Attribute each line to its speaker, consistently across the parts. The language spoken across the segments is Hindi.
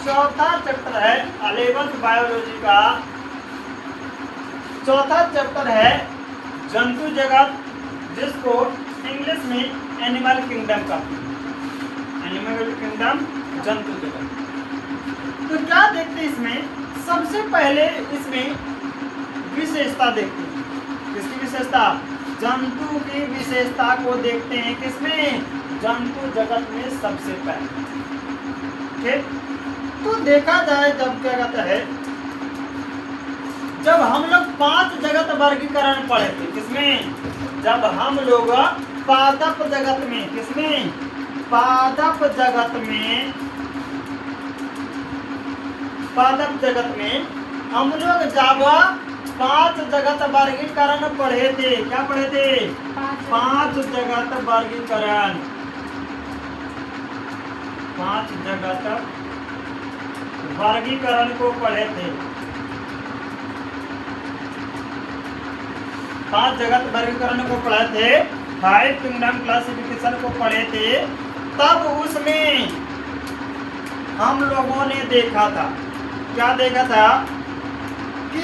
Speaker 1: चौथा चैप्टर है 11th बायोलॉजी का, चौथा चैप्टर है जंतु जगत, जिसको इंग्लिश में एनिमल किंगडम कहते हैं। एनिमल किंगडम, जंतु जगत। तो क्या देखते हैं इसमें? सबसे पहले इसमें विशेषता देखते हैं। किसकी विशेषता? जंतु की विशेषता को देखते हैं। किसमें? जंतु जगत में सबसे पहले। ठीक, तो देखा जाए जब क्या कहता है, जब हम लोग 5 जगत वर्गीकरण पढ़े थे, किसमें? जब हम लोग पादप जगत में, किसमें? पादप जगत में, पादप जगत में हम लोग जब 5 जगत वर्गीकरण पढ़े थे। क्या पढ़े थे? 5 जगत वर्गीकरण, 5 जगत वर्गीकरण को पढ़े थे। 5 जगत वर्गीकरण को पढ़े थे, 5 किंगडम क्लासिफिकेशन को पढ़े थे। तब उसमें हम लोगों ने देखा था, क्या देखा था कि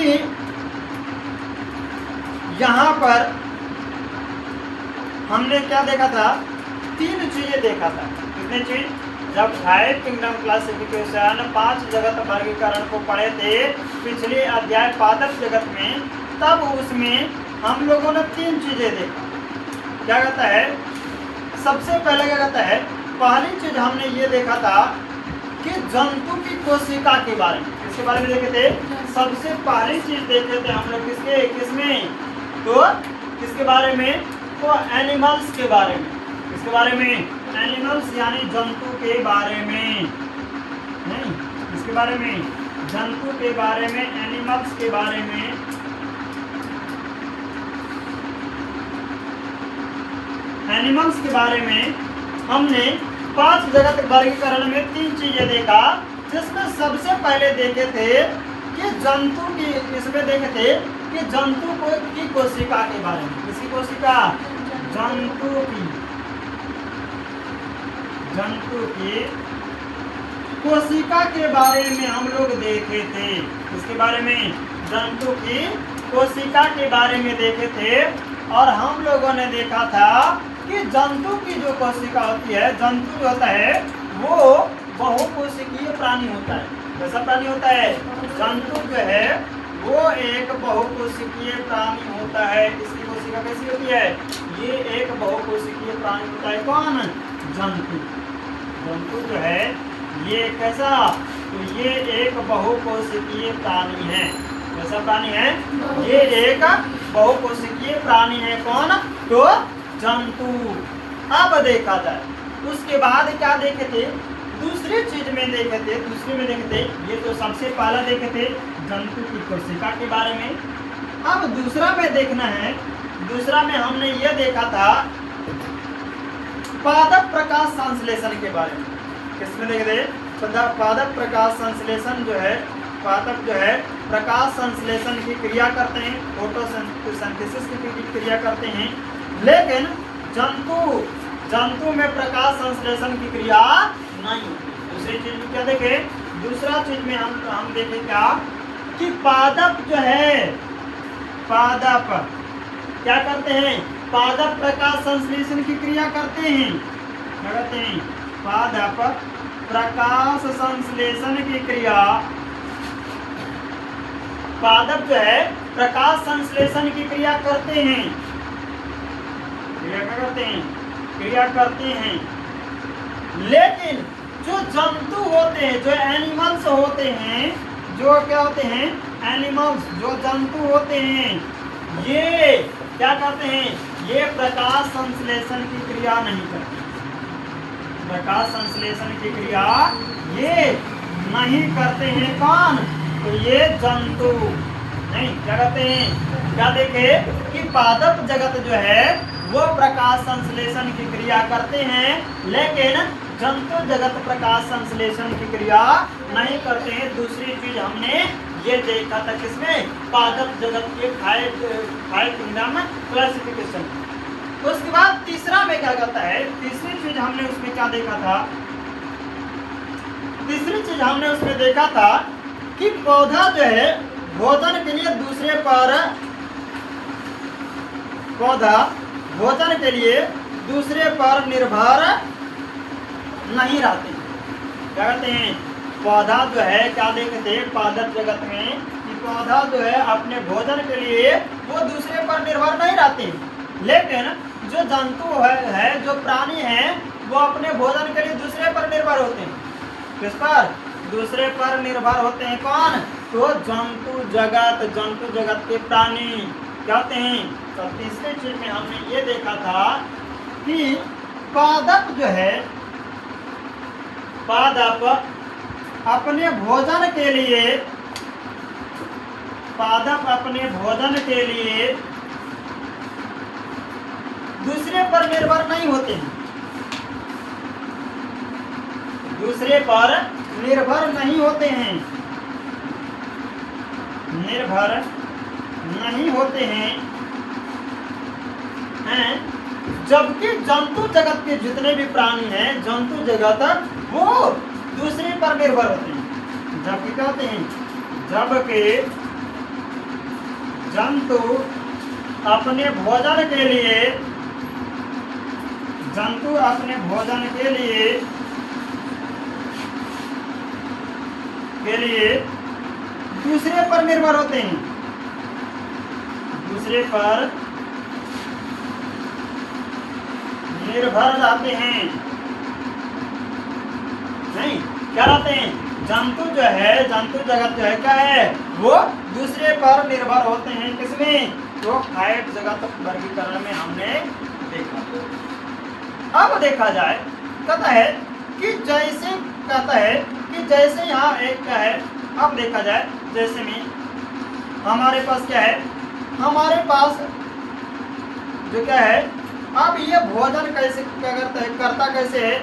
Speaker 1: यहाँ पर हमने क्या देखा था? 3 चीजें देखा था। कितने चीज? जब 5 किंगडम क्लासिफिकेशन, 5 जगत वर्गीकरण को पढ़े थे पिछले अध्याय पादप जगत में, तब उसमें हम लोगों ने 3 चीजें देखा। क्या कहता है? सबसे पहले क्या कहता है? पहली चीज हमने ये देखा था कि जंतु की कोशिका के बारे में। किसके बारे में देखे थे? सबसे पहली चीज देखे थे हम लोग किसमें? तो किसके बारे में? तो एनिमल्स के बारे में। किसके बारे में? एनिमल्स यानी जंतु के बारे में। नहीं, किसके बारे में? जंतु के बारे में, एनिमल्स के बारे में। एनिमल्स के बारे में हमने 5 जगत वर्गीकरण में 3 चीजें देखा, जिसमें सबसे पहले देखे थे कि जंतु की, इसमें देखे थे कि जंतु की कोशिका के बारे में। किसकी कोशिका? जंतु की, जंतु की कोशिका के बारे में हम लोग देखे थे। इसके बारे में? जंतु की कोशिका के बारे में देखे थे। और हम लोगों ने देखा था कि जंतु की जो कोशिका होती है, जंतु जो होता है वो बहुकोशिकीय प्राणी होता है। कैसा प्राणी होता है? जंतु जो है वो एक बहुकोशिकीय प्राणी होता है। इसकी कोशिका कैसी होती है? ये एक बहुकोशिकीय प्राणी होता है। कौन? जंतु। जंतु जो है ये कैसा? तो ये एक बहुकोशिकीय प्राणी है। कैसा प्राणी है? ये एक बहुकोशिकीय प्राणी है। कौन? तो जंतु। अब देखा जाए उसके बाद क्या देखे थे? दूसरी चीज में देखे थे, दूसरी में देखे थे, ये तो सबसे पहला देखे थे जंतु की कोशिका के बारे में। अब दूसरा में देखना है, दूसरा में हमने ये देखा था पादप प्रकाश संश्लेषण के बारे में। किसमें देखे थे? पादप प्रकाश संश्लेषण जो है, पादप जो है प्रकाश संश्लेषण की क्रिया करते हैं, फोटोसिंथेसिस की क्रिया करते हैं। लेकिन जंतु में प्रकाश संश्लेषण की क्रिया नहीं होती। दूसरी चीज में क्या देखे? दूसरा चीज में हम देखे क्या कि पादप जो है, पादप क्या करते हैं? पादप प्रकाश संश्लेषण की क्रिया करते हैं। क्या करते हैं? पादप प्रकाश संश्लेषण की क्रिया, पादप जो है प्रकाश संश्लेषण की क्रिया करते हैं। क्रिया क्या करते हैं? क्रिया करते हैं। लेकिन जो जंतु होते हैं, जो एनिमल्स होते हैं, जो क्या होते हैं? एनिमल्स, जो जंतु होते हैं, ये क्या करते हैं? ये प्रकाश संश्लेषण की क्रिया नहीं करते। प्रकाश संश्लेषण की क्रिया ये नहीं करते हैं। कौन? तो ये जंतु नहीं। क्या करते हैं? क्या देखे कि पादप जगत जो है वो प्रकाश संश्लेषण की क्रिया करते हैं, लेकिन जंतु जगत प्रकाश संश्लेषण की क्रिया नहीं करते हैं। दूसरी चीज हमने ये देखा था किसमें? पादप जगत के 5 किंगडम क्लासिफिकेशन। उसके बाद तीसरा में क्या करता है? तीसरी चीज हमने उसमें क्या देखा था? तीसरी चीज हमने उसमें देखा था कि पौधा जो है भोजन के लिए दूसरे पर पौधा भोजन के लिए दूसरे पर निर्भर नहीं रहते। क्या कहते हैं, पौधा जो है, क्या देखते हैं पादप जगत में कि पौधा जो है अपने भोजन के लिए वो दूसरे पर निर्भर नहीं रहते, लेकिन जो जंतु है जो प्राणी है वो अपने भोजन के लिए दूसरे पर निर्भर होते हैं। किस पर? दूसरे पर निर्भर होते हैं। कौन? तो जंतु जगत के प्राणी कहते हैं। तो तीसरे चीज में हमने ये देखा था कि पादप जो है, पादप अपने भोजन के लिए, पादप अपने भोजन के लिए दूसरे पर निर्भर नहीं होते हैं, दूसरे पर निर्भर नहीं होते हैं, निर्भर नहीं होते हैं, जबकि जंतु जगत के जितने भी प्राणी हैं, जंतु जगत वो दूसरे पर निर्भर होते हैं। जबकि कहते हैं, जबकि जंतु अपने भोजन के लिए, जंतु अपने भोजन के लिए दूसरे पर निर्भर होते हैं, दूसरे पर निर्भर रहते हैं। नहीं, क्या रहते हैं? जंतु जो है, जंतु जगत जो है क्या है, वो दूसरे पर निर्भर होते हैं। किसमें? तो फाइट जगत वर्गीकरण में हमने देखा। अब देखा जाए, कहता है कि जैसे, कहता है कि जैसे यहाँ एक क्या है, अब देखा जाए जैसे में हमारे पास क्या है, हमारे पास जो क्या है, अब ये भोजन कैसे क्या करता कैसे है,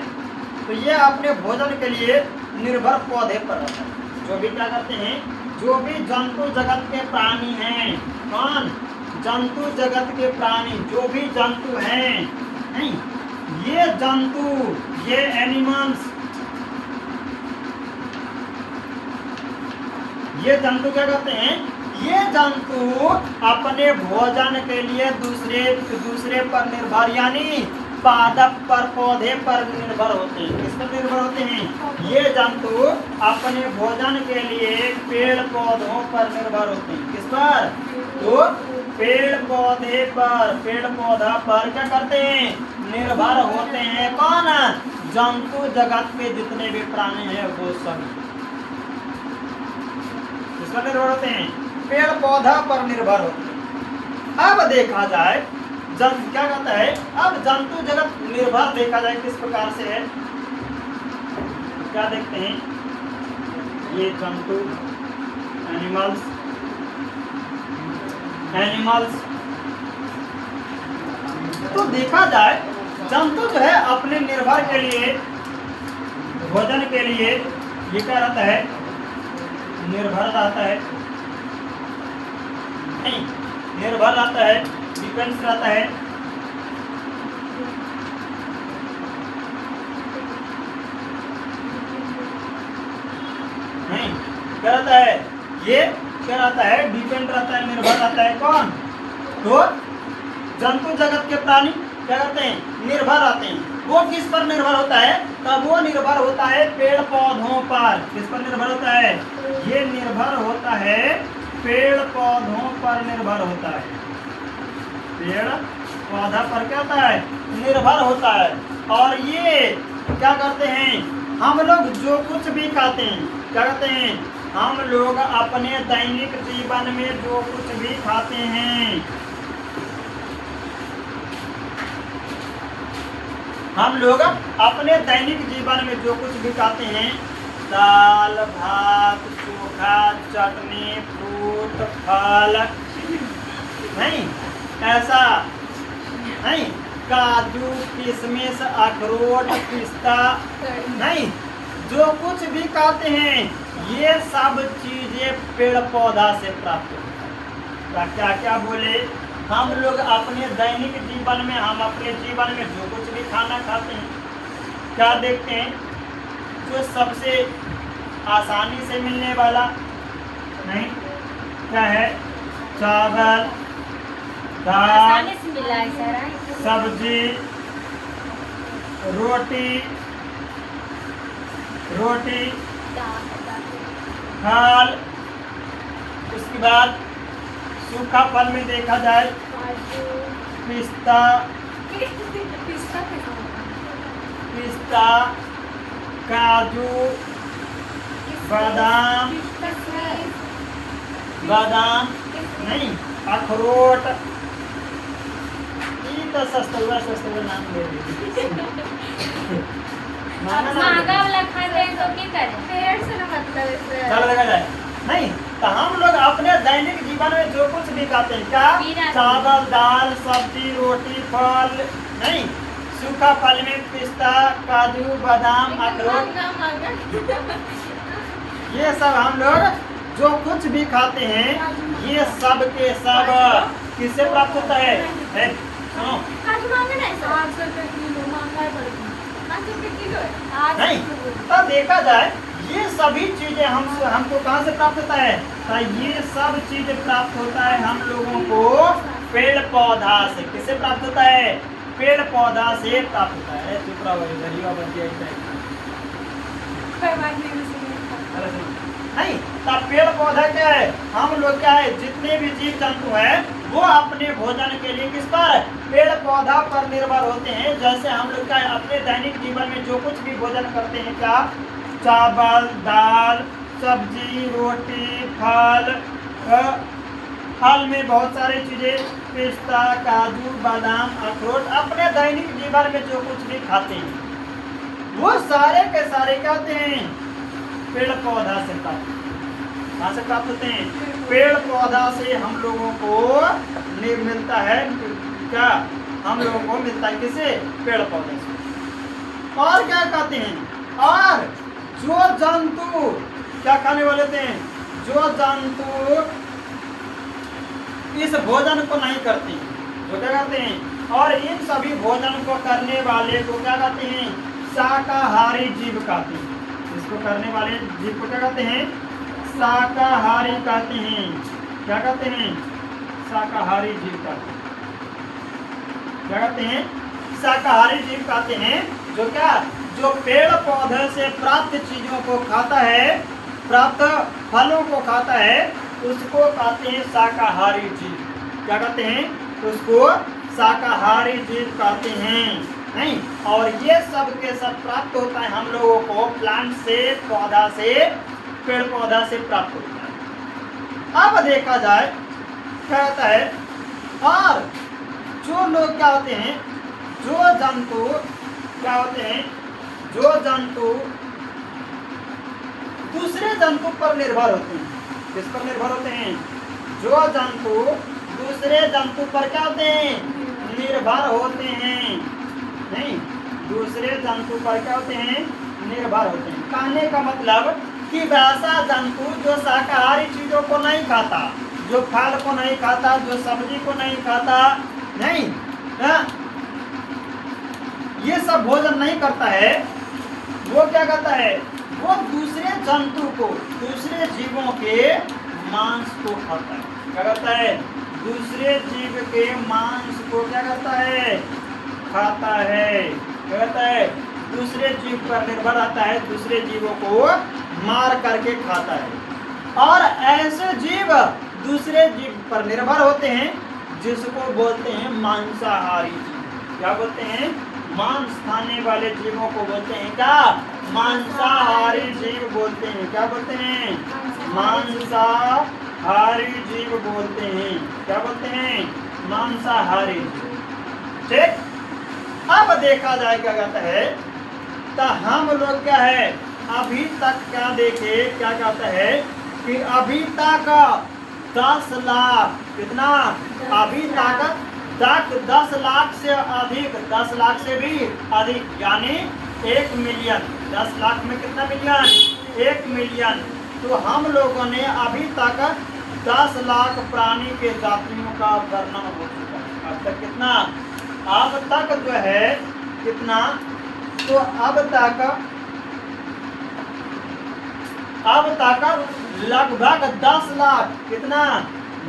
Speaker 1: तो ये अपने भोजन के लिए निर्भर पौधे पर रहता है। जो भी क्या करते हैं, जो भी जंतु जगत के प्राणी हैं, कौन? जंतु जगत के प्राणी, जो भी जंतु हैं, नहीं, ये जंतु, ये एनिमल्स, ये जंतु क्या करते हैं, ये जंतु अपने भोजन के लिए दूसरे पर निर्भर, यानी पादप पर, पौधे पर निर्भर होते हैं। किस पर निर्भर होते हैं? ये जंतु अपने भोजन के लिए पेड़ पौधों पर निर्भर होते हैं। किस पर? तो पेड़ पौधे पर, पेड़ पौधा पर क्या करते हैं? निर्भर होते हैं। कौन? जंतु जगत के जितने भी प्राणी हैं वो सभी किस पर निर्भर होते हैं? पेड़ पौधा पर निर्भर होते हैं। अब देखा जाए क्या कहता है, अब जंतु जगत निर्भर देखा जाए किस प्रकार से है, क्या देखते हैं, ये जंतु एनिमल्स, तो देखा जाए जंतु जो है अपने निर्भर के लिए, भोजन के लिए ये क्या रहता है, निर्भर रहता है, नहीं, निर्भर रहता है, डिपेंड्स रहता है। नहीं, क्या रहता है, ये क्या रहता है, डिपेंड रहता है, निर्भर रहता है। कौन? तो जंतु जगत के प्राणी क्या करते हैं, निर्भर रहते हैं। वो किस पर निर्भर होता है, तब वो निर्भर होता है पेड़ पौधों पर। किस पर निर्भर होता है, ये निर्भर होता है पेड़ पौधों पर निर्भर होता है, पेड़ पौधा पर क्या होता है, निर्भर होता है। और ये क्या करते हैं, हम लोग जो कुछ भी खाते हैं, क्या कहते हैं, हम लोग अपने दैनिक जीवन में जो कुछ भी खाते हैं, हम लोग अपने दैनिक जीवन में जो कुछ भी खाते हैं, दाल भात चोखा चटनी फ्रूट फल, नहीं ऐसा नहीं, काजू किशमिश अखरोट पिस्ता, नहीं, जो कुछ भी खाते हैं ये सब चीजें पेड़ पौधा से प्राप्त होता है। क्या क्या बोले, हम लोग अपने दैनिक जीवन में, हम अपने जीवन में जो कुछ भी खाना खाते हैं, क्या देखते हैं, जो सबसे आसानी से मिलने वाला, नहीं क्या है, चावल, दाल,
Speaker 2: आसानी से मिला है सर।
Speaker 1: सब्जी, रोटी, फल। उसके बाद सूखा फल में देखा जाए पिस्ता, काजू, बादाम नहीं, अखरोट। ये तो सस्ता हुआ नाम ले
Speaker 2: महंगा वाला खाते हैं तो क्या करें? पेड़ से ना मतलब
Speaker 1: चल लगा जाए नहीं। तो हम लोग अपने दैनिक जीवन में जो कुछ भी खाते हैं, क्या, चावल, दाल, सब्जी, रोटी, फल, नहीं, सूखा फल में पिस्ता, काजू, बादाम, अखरोट, ये सब हम लोग जो कुछ भी खाते हैं, ये सब के सब किससे प्राप्त होता है? सुनो नहीं, तब देखा जाए ये सभी चीजें हमको कहाँ से प्राप्त होता है? तो ये सब चीज प्राप्त होता है हम लोगों को पेड़ पौधा से। किससे प्राप्त होता है? पेड़ पौधा से प्राप्त होता है। चुप रहो, बन गया नहीं। तब पेड़ पौधा क्या है? हम लोग क्या है, जितने भी जीव जंतु हैं वो अपने भोजन के लिए किस पर? पेड़ पौधा पर निर्भर होते हैं। जैसे हम लोग क्या है, अपने दैनिक जीवन में जो कुछ भी भोजन करते हैं, क्या, चावल, दाल, सब्जी, रोटी, फल, फल में बहुत सारी चीजें, पिस्ता, काजू, बादाम, अखरोट, अपने दैनिक जीवन में जो कुछ भी खाते हैं वो सारे के सारे क्या होते हैं? पेड़ पौधा से प्राप्त। कहाँ से प्राप्त होते हैं? पेड़ पौधा से हम लोगों को मिलता है। क्या हम लोगों को मिलता है? किसे? पेड़ पौधे से। और क्या कहते हैं? और जो जंतु क्या खाने वाले थे? जो जंतु इस भोजन को नहीं करते वो क्या कहते हैं? और इन सभी भोजन को करने वाले को क्या कहते हैं? शाकाहारी जीव कहते हैं। इसको करने वाले जीव को क्या कहते हैं? शाकाहारी कहते हैं। क्या कहते हैं? शाकाहारी जीव कहते हैं। क्या कहते हैं? शाकाहारी जीव कहते हैं। जो क्या, जो पेड़ पौधे से प्राप्त चीजों को खाता है, प्राप्त फलों को खाता है, उसको कहते हैं शाकाहारी जीव। क्या कहते हैं? उसको शाकाहारी जीव कहते हैं। नहीं, और ये सब के सब प्राप्त होता है हम लोगों को प्लांट से, पौधा से, पेड़ पौधा से प्राप्त होता है। अब देखा जाए क्या होता है, और जो लोग क्या होते हैं, जो जंतु क्या होते हैं, जो जंतु दूसरे जंतु पर निर्भर होते हैं। किस पर निर्भर होते हैं? जो जंतु दूसरे जंतु पर क्या होते हैं? निर्भर होते हैं। नहीं, दूसरे जंतु पर क्या होते हैं? निर्भर होते हैं। कहने का मतलब कि वैसा जंतु जो शाकाहारी चीजों को नहीं खाता, जो फल को नहीं खाता, जो सब्जी को नहीं खाता, नहीं, ये सब भोजन नहीं करता है, वो क्या करता है? वो दूसरे जंतु को, दूसरे जीवों के मांस को खाता है। क्या करता है? दूसरे जीव के मांस को क्या करता है? खाता है। क्या करता है? दूसरे जीव पर निर्भर रहता है, दूसरे जीवों को मार करके खाता है। और ऐसे जीव दूसरे जीव पर निर्भर होते हैं जिसको बोलते हैं मांसाहारी जीव। क्या बोलते हैं? मांस खाने वाले जीवों को बोलते हैं क्या? मांसाहारी जीव बोलते हैं। क्या बोलते हैं? मांसाहारी जीव बोलते हैं। क्या बोलते हैं? मांसाहारी जीव। ठीक। अब देखा जाए क्या कहता है, तो हम लोग क्या है, अभी तक क्या देखे, क्या कहता है कि अभी तक 10 लाख, कितना? अभी तक 10 लाख से अधिक, 10 लाख से भी अधिक, यानी 1 मिलियन। 10 लाख में कितना मिलियन? 1 मिलियन। तो हम लोगों ने अभी तक 10 लाख प्राणी के जातियों का वर्णन हो चुका है। अब तक कितना? अब तक जो है कितना? तो अब तक अब तक लगभग 10 लाख, कितना,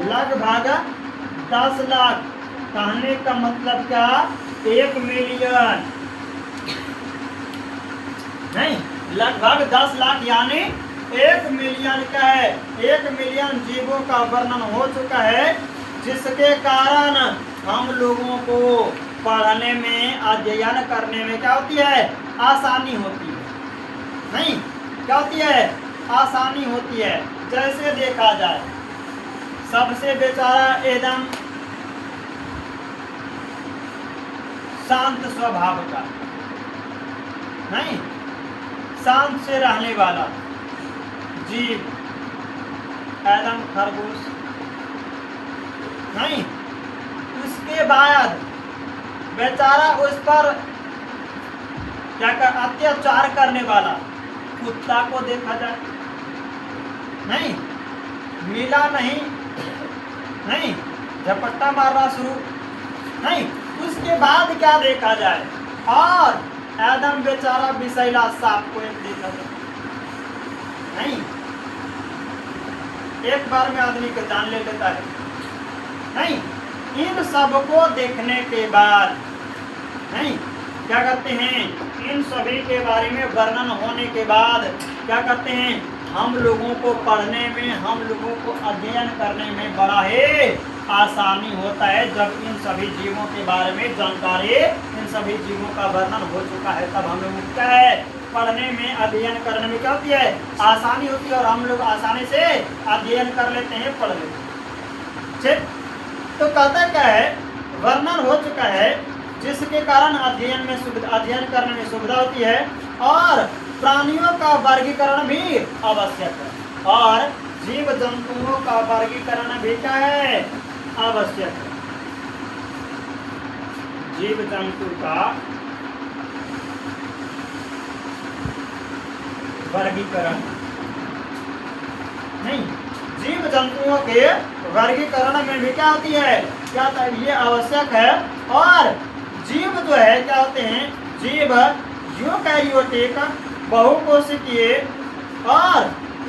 Speaker 1: लगभग 10 लाख, कहने का मतलब क्या, 1 मिलियन, नहीं, लगभग 10 लाख यानी 1 मिलियन का है, 1 मिलियन जीवों का वर्णन हो चुका है, जिसके कारण हम लोगों को पढ़ने में, अध्ययन करने में क्या होती है, आसानी होती है, नहीं, क्या होती है, आसानी होती है। जैसे देखा जाए, सबसे बेचारा एकदम शांत स्वभाव का, नहीं, शांत से रहने वाला जीव, एकदम खरगोश, नहीं, उसके बाद बेचारा उस पर क्या कर, अत्याचार करने वाला कुत्ता को देखा जाए, नहीं, मिला नहीं, नहीं, झपट्टा मारना शुरू, नहीं, उसके बाद क्या देखा जाए, और एकदम बेचारा विषैला सांप को एक देखा जाए, नहीं, एक बार में आदमी को जान ले लेता है, नहीं, इन सबको देखने के बाद, नहीं, क्या करते हैं, इन सभी के बारे में वर्णन होने के बाद क्या करते हैं, हम लोगों को पढ़ने में, हम लोगों को अध्ययन करने में बड़ा ही आसानी होता है। जब इन सभी जीवों के बारे में जानकारी, इन सभी जीवों का वर्णन हो चुका है, तब हम लोग क्या है, पढ़ने में, अध्ययन करने में क्या होती है, आसानी होती है, और हम लोग आसानी से अध्ययन कर लेते हैं, पढ़ लेते हैं। ठीक, तो कहता क्या है, वर्णन हो चुका है, जिसके कारण अध्ययन में सुविधा, अध्ययन करने में सुविधा होती है, और प्राणियों का वर्गीकरण भी आवश्यक है, और जीव जंतुओं का वर्गीकरण भी क्या है, आवश्यक है। जीव जंतु का वर्गीकरण, नहीं, जीव जंतुओं के वर्गीकरण में भी क्या होती है, क्या होता है, ये आवश्यक है। और जीव जो है क्या होते हैं, जीव यूकैरियोटिक, बहुकोशिकीय, और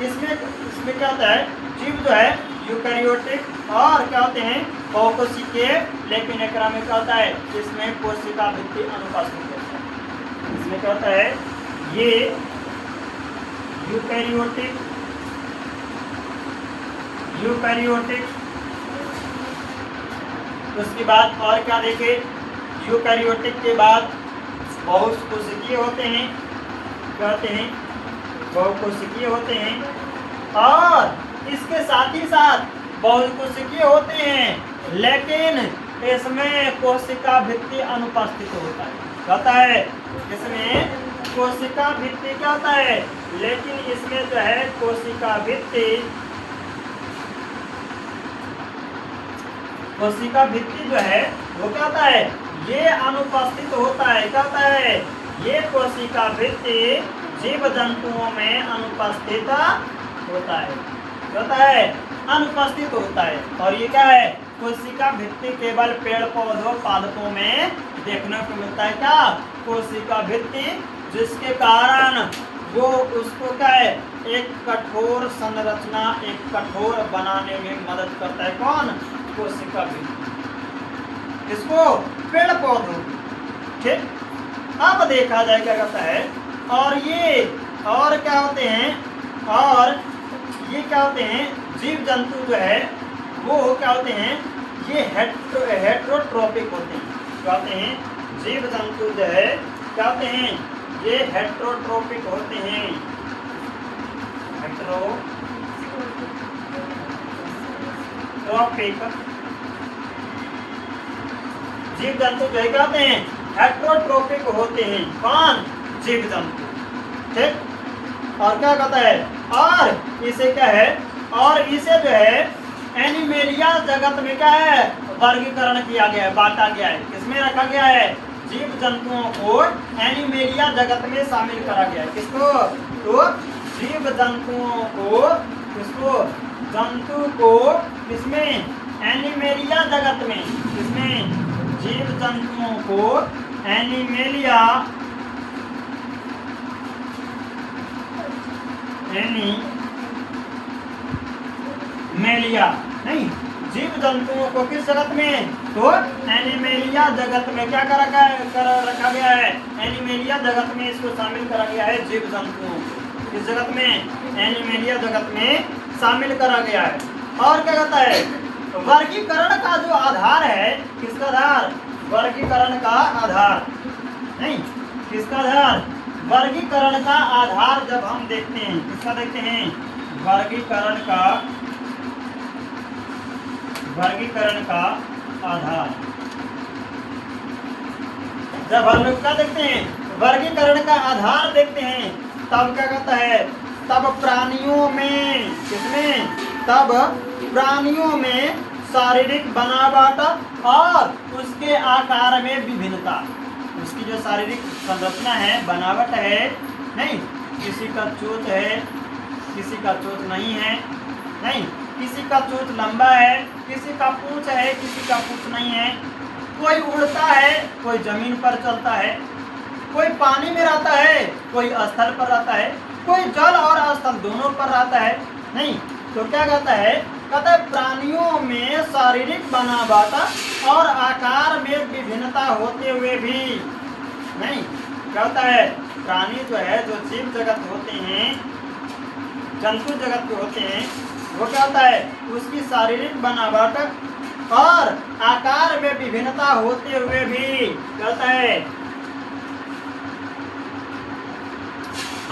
Speaker 1: इसमें क्या होता है, जीव जो है यूकैरियोटिक और क्या होते हैं, बहुकोशिकीय, लेकिन एकरा में क्या होता है, इसमें कोशिका भित्ति अनुपस्थित होता है। इसमें क्या होता है, ये यूकैरियोटिक, उसके बाद और क्या देखे, यूकैरियोटिक के बाद बहुकोशिकीय होते हैं, क्या होते हैं, बहुकोशिकीय होते हैं, और इसके साथ ही साथ बहुकोशिकीय होते हैं, लेकिन इसमें कोशिका भित्ति अनुपस्थित होता है, क्या होता है, इसमें कोशिका भित्ति क्या होता है, लेकिन इसमें जो है कोशिका भित्ति जो है वो क्या होता है, ये अनुपस्थित होता है, क्या होता है, ये कोशिका भित्ति जीव जंतुओं में अनुपस्थित होता है, क्या होता है, अनुपस्थित होता है। और ये क्या है, कोशिका भित्ति केवल पेड़ पौधों, पादपों में देखने को मिलता है, क्या, कोशिका भित्ति, जिसके कारण वो उसको क्या है, एक कठोर संरचना, एक कठोर बनाने में मदद करता है, कौन, कोशिका भित्ति, इसको, पेड़ पौधों। ठीक, अब देखा जाए क्या करता है, और ये, और क्या होते हैं, और ये क्या होते हैं, जीव जंतु जो है वो क्या होते हैं, ये हेट्रोट्रोपिक होते हैं, क्या होते हैं, जीव जंतु जो है क्या होते हैं, ये हेट्रोट्रोपिक होते हैं, हेट्रोट्रोपिक जीव जंतु जो है क्या होते हैं, हेट्रोट्रोपिक होते हैं, कौन, जीव जंतु। ठीक, और क्या कहता है, और इसे क्या है, और इसे जो है एनिमेलिया जगत में क्या है, वर्गीकरण किया गया है, बांटा गया है, किसमें रखा गया है, जीव जंतुओं को एनिमेलिया जगत में शामिल करा गया है, किसको, तो जीव जंतुओं को, किसको, जंतु को किसमें, एनिमेलिया जगत में, किसमें, जीव जंतुओं को एनिमेलिया, एनिमेलिया एनिमेलिया, नहीं, जीव जंतुओं को किस जगत में, तो एनिमेलिया जगत में क्या कर रखा गया है, एनिमेलिया जगत में इसको शामिल करा गया है जीव जंतुओं, इस जगत में एनिमेलिया जगत में शामिल करा गया है। और क्या कहता है, वर्गीकरण का जो आधार है, किसका आधार, वर्गीकरण का आधार, नहीं, किसका आधार, वर्गीकरण का आधार जब हम देखते हैं, किसका देखते हैं, वर्गीकरण का आधार, जब हम लोग क्या देखते हैं, वर्गीकरण का आधार देखते हैं, तब क्या कहता है, तब प्राणियों में, किसमें, तब प्राणियों में शारीरिक बनावट और उसके आकार में विभिन्नता, उसकी जो शारीरिक संरचना है, बनावट है, नहीं, किसी का चोंच है, किसी का चोंच नहीं है, नहीं, किसी का चोंच लंबा है, किसी का पूंछ है, किसी का पूंछ नहीं है, कोई उड़ता है, कोई जमीन पर चलता है, कोई पानी में रहता है, कोई स्थल पर रहता है, कोई जल और स्थल दोनों पर रहता है, नहीं, तो क्या कहता है, कहता है प्राणियों में शारीरिक बनावट और आकार में विभिन्नता होते हुए भी, नहीं, कहता है प्राणी जो है, जो जीव जगत होते हैं, जंतु जगत के होते हैं, वो क्या होता है, उसकी शारीरिक बनावट और आकार में विभिन्नता होते हुए भी, कहता है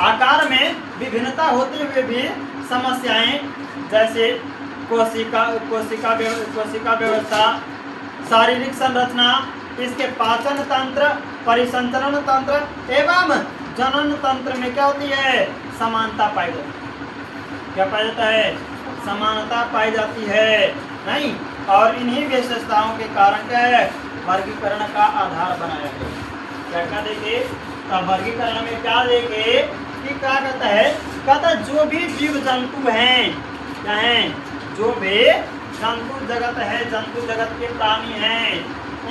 Speaker 1: आकार में विभिन्नता होते हुए भी समस्याएं, जैसे कोशिका व्यवस्था, शारीरिक संरचना, इसके पाचन तंत्र, परिसंचरण तंत्र एवं जनन तंत्र में क्या होती है, समानता पाई जाती है, क्या पाया जाता है, समानता पाई जाती है, नहीं, और इन्हीं विशेषताओं के कारण क्या है, वर्गीकरण का आधार बनाया गया। क्या देखे, तब वर्गीकरण में क्या देखे कि क्या कहता है, कहता जो भी जीव जंतु हैं, क्या हैं, जो भी जंतु जगत है, जंतु जगत के प्राणी हैं,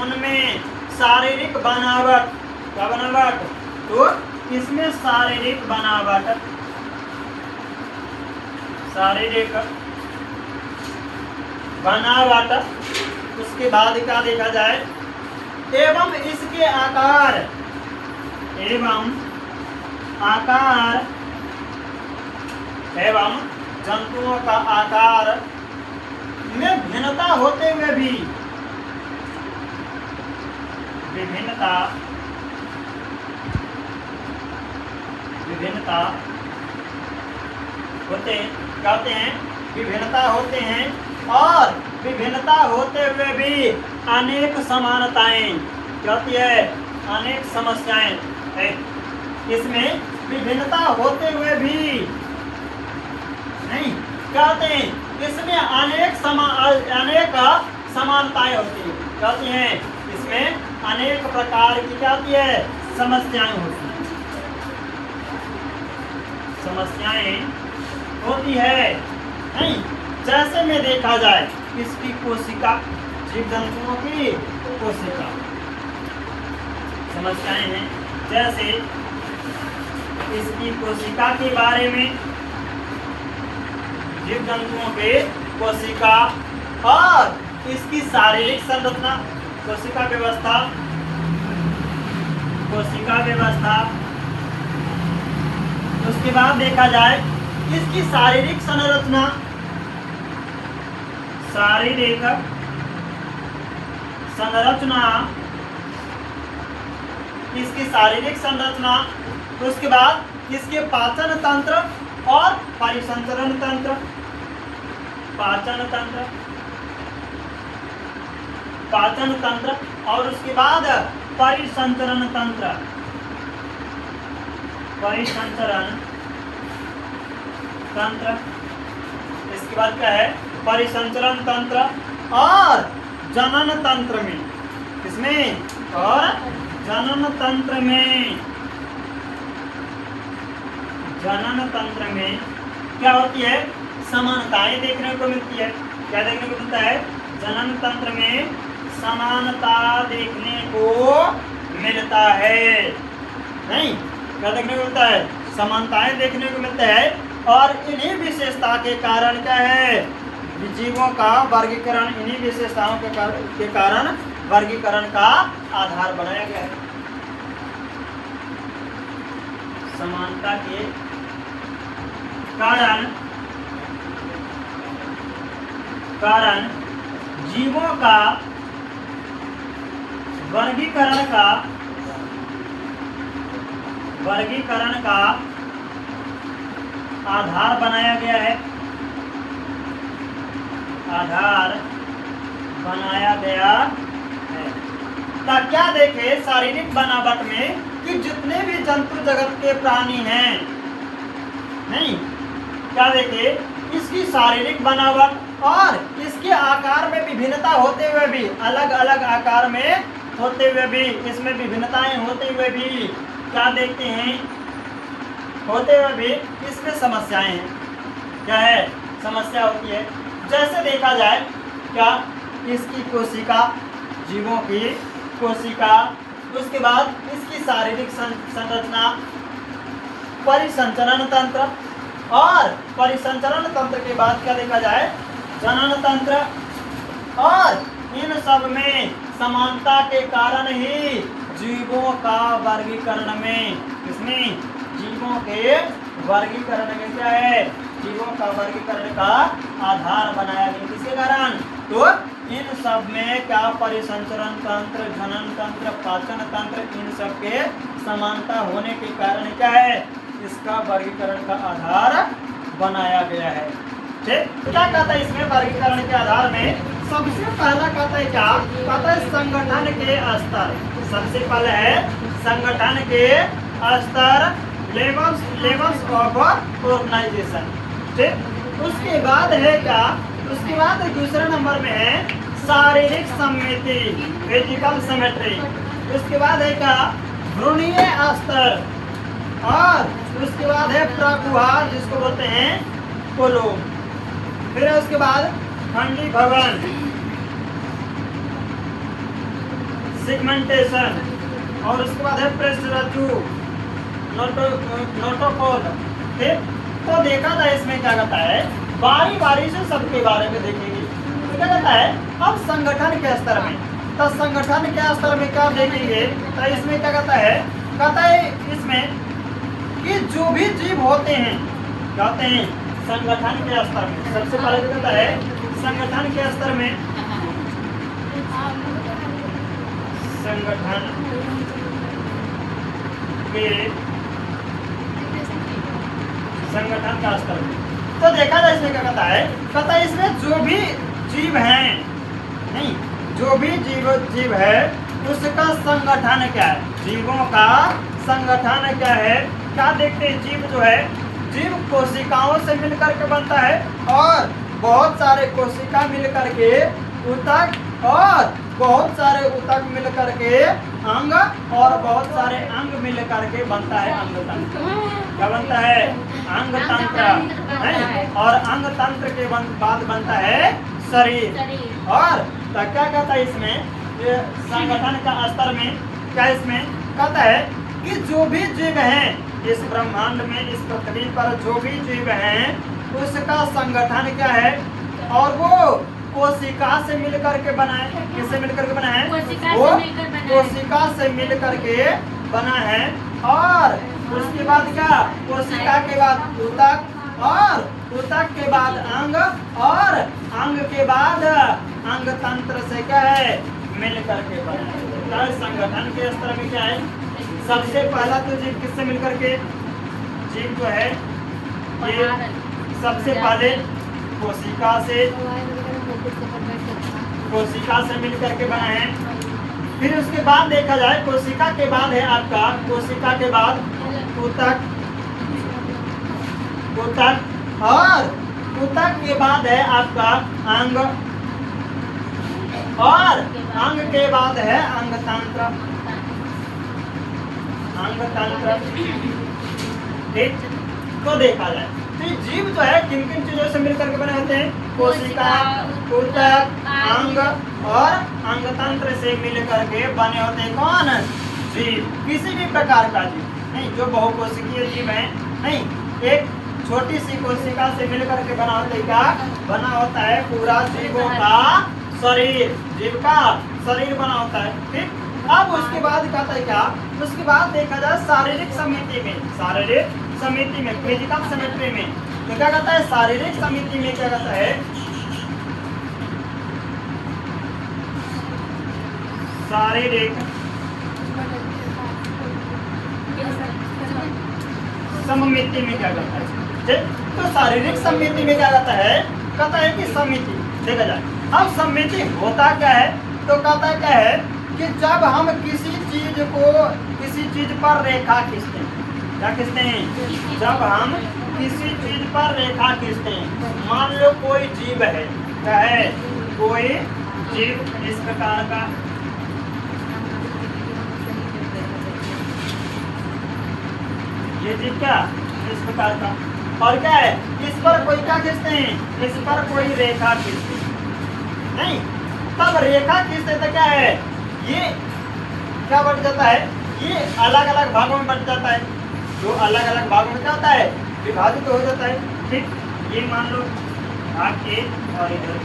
Speaker 1: उनमें शारीरिक बनावट, क्या बनावट, तो इसमें शारीरिक बनावट, शारीरिक बनावट, उसके बाद क्या देखा जाए, एवं इसके आकार, एवं आकार, एवं जंतुओं का आकार में भिन्नता होते हुए भी, विभिन्नता होते, कहते हैं विभिन्नता होते हैं, और विभिन्नता होते हुए भी अनेक समानताएं, कहती है अनेक समस्याएं है, इसमें विभिन्नता होते हुए भी, नहीं, कहते हैं इसमें अनेक समानताएं होती हैं, कहते हैं इसमें अनेक प्रकार की क्या होती है, समस्याएं होती हैं, समस्याएं होती है, नहीं, जैसे में देखा जाए इसकी कोशिका, जीव जंतुओं की कोशिका, समस्याएं हैं, जैसे इसकी कोशिका के बारे में, जीव जंतुओं के कोशिका और इसकी शारीरिक संरचना, कोशिका व्यवस्था, उसके बाद देखा जाए इसकी शारीरिक संरचना, इसकी शारीरिक संरचना, उसके बाद इसके पाचन तंत्र और परिसंचरण तंत्र, पाचन तंत्र और उसके बाद परिसंचरण तंत्र, इसके बाद क्या है, परिसंचरण तंत्र और जनन तंत्र में, किसमें, और जनन तंत्र में क्या होती है, समानताएं देखने को मिलती है, क्या देखने को मिलता है, जनन तंत्र में समानता देखने को मिलता है, नहीं, क्या देखने को मिलता है, समानताएं देखने को मिलता है, और इन्हीं विशेषता के कारण क्या है, जीवों का वर्गीकरण इन्हीं विशेषताओं के कारण वर्गीकरण का आधार बनाया गया है। समानता के कारण जीवों का वर्गीकरण का आधार बनाया गया है। तब क्या देखे शारीरिक बनावट में कि जितने भी जंतु जगत के प्राणी हैं, नहीं क्या देखे इसकी शारीरिक बनावट और इसके आकार में विभिन्नता होते हुए भी, अलग अलग आकार में होते हुए भी, इसमें विभिन्नताएं होते हुए भी क्या देखते हैं, होते हुए भी इसमें समस्याएं हैं। क्या है समस्या होती है? जैसे देखा जाए क्या इसकी कोशिका, जीवों की कोशिका, उसके बाद इसकी शारीरिक संरचना, परिसंचरण तंत्र, और परिसंचरण तंत्र के बाद क्या देखा जाए जनन तंत्र, और इन सब में समानता के कारण ही जीवों का वर्गीकरण में, इसमें जीवों के वर्गीकरण में क्या है, जीवों का वर्गीकरण का आधार बनाया गया। किसके कारण? तो इन सब में क्या परिसंचरण तंत्र, जनन तंत्र, पाचन तंत्र, इन सब के समानता होने के कारण क्या है, इसका वर्गीकरण का आधार बनाया गया है। ठीक, क्या कहता है इसमें वर्गीकरण के आधार में? सबसे पहला कहता है क्या, कहता है संगठन के स्तर। सबसे पहले है संगठन के स्तर, लेवल्स ऑफ ऑर्गेनाइजेशन। ठीक, उसके बाद है क्या, उसके बाद दूसरे नंबर में है शारीरिक सम्मिति, फिजिकल सिमेट्री। उसके बाद है क्या भ्रूणीय स्तर, और उसके बाद है प्रकुहा जिसको बोलते हैं कोलोम। फिर उसके बाद खंडी भवन, सिगमेंटेशन, और उसके बाद है प्रेसरज्जु, नोटोकॉल। ठीक, तो देखा जाए इसमें क्या कहता है, बारी बारी से सबके बारे में देखेंगे। तो क्या कहता है अब संगठन के स्तर में, तो संगठन के स्तर में क्या देखेंगे, तो इसमें क्या कहता है इसमें कि जो भी जीव होते हैं, कहते हैं संगठन के स्तर में। सबसे पहले क्या कहता है संगठन के स्तर में, संगठन का स्तर में, तो देखा जाए इसमें क्या कहता है इसमें जो भी जीव हैं, नहीं जो भी जीव है उसका संगठन क्या है, जीवों का संगठन क्या है। क्या देखते हैं, जीव जो है, जीव कोशिकाओं से मिलकर के बनता है, और बहुत सारे कोशिका मिलकर के ऊतक, और बहुत सारे ऊतक मिलकर के अंग, और बहुत सारे अंग मिलकर के बनता है अंग तंत्र। क्या बनता है? अंग तंत्र। और अंग तंत्र के बाद बनता है शरीर। और तो क्या कहता है इसमें, ये संगठन का स्तर में क्या इसमें कहता है कि जो भी जीव हैं इस ब्रह्मांड में, इस पृथ्वी पर जो भी जीव हैं उसका संगठन क्या है, और वो कोशिका से मिलकर के बना है। किससे मिलकर के बना है? वो कोशिका से मिलकर के बना है। और उसके बाद क्या, कोशिका के बाद ऊतक, और ऊतक के बाद अंग, और अंग के बाद अंग तंत्र से क्या है, मिलकर के बना है। तो संगठन के स्तर में क्या है, सबसे पहला तो जीव किससे मिलकर के, जीव जो है ये सबसे पहले कोशिका से मिलकर के बना है। फिर उसके बाद देखा जाए, कोशिका के बाद है आपका, कोशिका के बाद ऊतक, और ऊतक के बाद है आपका अंग, और अंग के बाद है अंग तंत्र। ठीक, तो देखा जाए तो जीव जो है किन किन चीजों से मिलकर के बने होते हैं, कोशिका, ऊतक, अंग, और अंग तंत्र से मिलकर के बने होते हैं। कौन? जीव। किसी भी प्रकार का जीव नहीं, जो बहुकोशिकीय जीव है नहीं, एक छोटी सी कोशिका से मिलकर के बना होता है क्या? बना होता है पूरा जीवों का शरीर, जीव का शरीर बना होता है। ठीक, अब उसके बाद कहता है क्या? उसके बाद देखा जाए शारीरिक समिति में, शारीरिक समिति में, फिजिकल सिमेट्री में, तो क्या कहता है? शारीरिक समिति में क्या कहता है? शारीरिक समिति में क्या कहता है? ठीक, तो शारीरिक समिति में क्या कहता है? कहता है कि समिति देखा जाए। अब समिति होता क्या है? तो कहता है क्या है कि जब हम किसी चीज पर रेखा खींचते हैं, क्या खींचते हैं? जब हम किसी चीज पर रेखा खींचते हैं, मान लो कोई जीव है, क्या है? कोई जीव इस प्रकार का, ये जीव क्या इस प्रकार का, और क्या है? इस पर कोई क्या खींचते हैं? इस पर कोई रेखा खींचते हैं, नहीं, तब रेखा खींचते तो क्या है? ये क्या बट जाता है? ये अलग अलग भागों में बट जाता है, जो अलग अलग भागों में क्या होता है? विभाजित तो हो जाता है। ठीक, ये मान लो भाग ए और इधर।